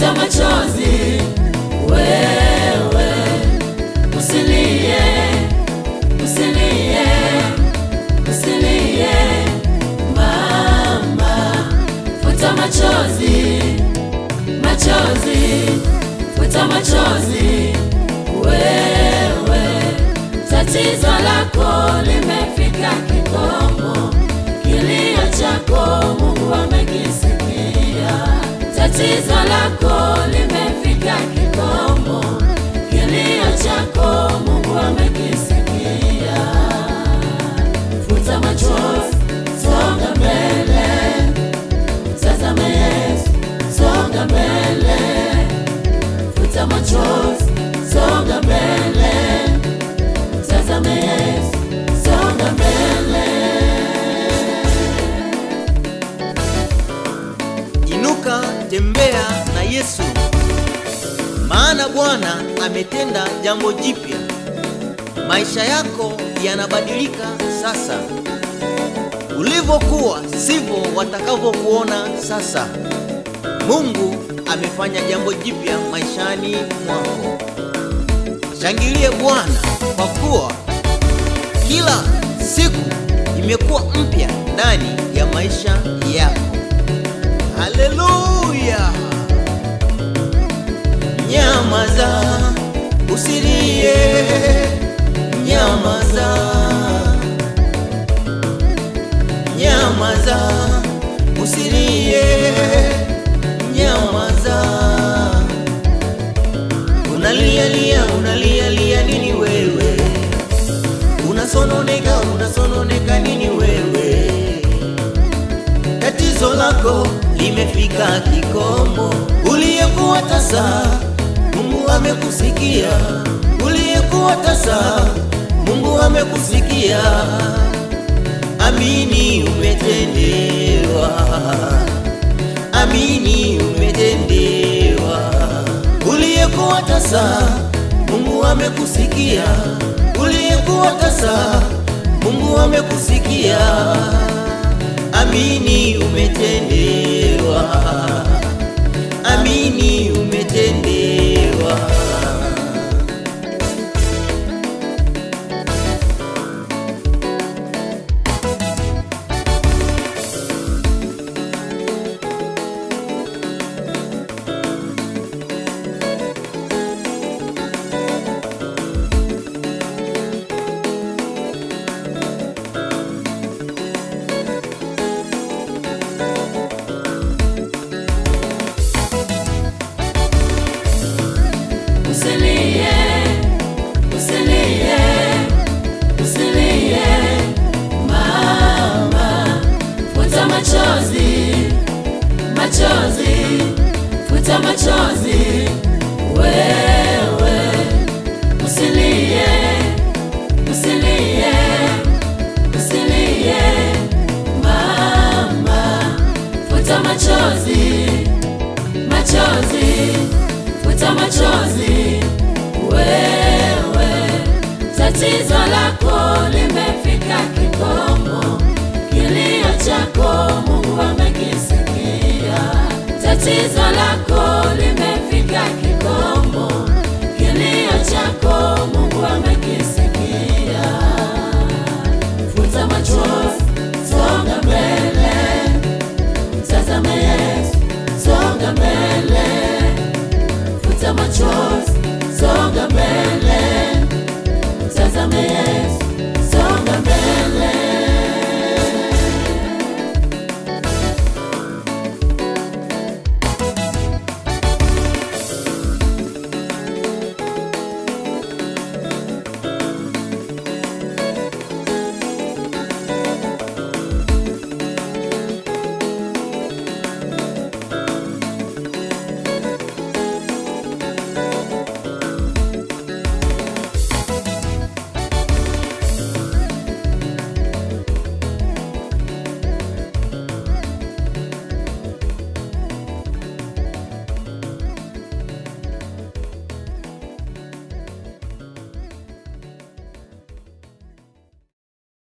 futa machozi, wewe usilie, usilie, usilie mama, futa machozi, machozi, futa machozi, wewe tatizo lako limefika kikomo, kilio chako Mungu amekisikia. Tatizo lako limefika kikomo, kilio chako Mungu amekisikia. Futa machozi, songa mbele, tazama Yesu, songa mbele. Futa machozi, songa mbele, tazama Yesu, songa mbele. Inuka, tembea na Yesu, maana Bwana ametenda jambo jipya. Maisha yako yanabadilika sasa. Ulivyokuwa sivyo watakavyokuona sasa. Mungu amefanya jambo jipya maishani mwako. Shangilie Bwana kwa kuwa kila siku imekuwa mpya ndani ya maisha yako. Haleluya! Nyamaza, usilie, nyamaza, nyamaza, usilie, nyamaza. Unalia nini wewe? Unasononeka nini wewe? Tatizo lako limefika kikomo. Uliyekuwa tasa, Mungu amekusikia. Uliyekuwa tasa, Mungu amekusikia. Amini umetendewa, amini umetendewa. Uliyekuwa tasa, Mungu amekusikia. Uliyekuwa tasa, Mungu amekusikia. Amini umetendewa, amini umetendewa. Usilie, usilie, usilie mama, futa machozi, machozi, futa machozi, wewe usilie, usilie, usilie mama, futa machozi, machozi, futa machozi, wewe tatizo lako limefika kikomo, kilio chako Mungu amekisikia. Tatizo lako limefika kikomo, kilio chako Mungu amekisikia. Futa machozi, songa mbele, tazama Yesu, songa mbele. Futa machozi,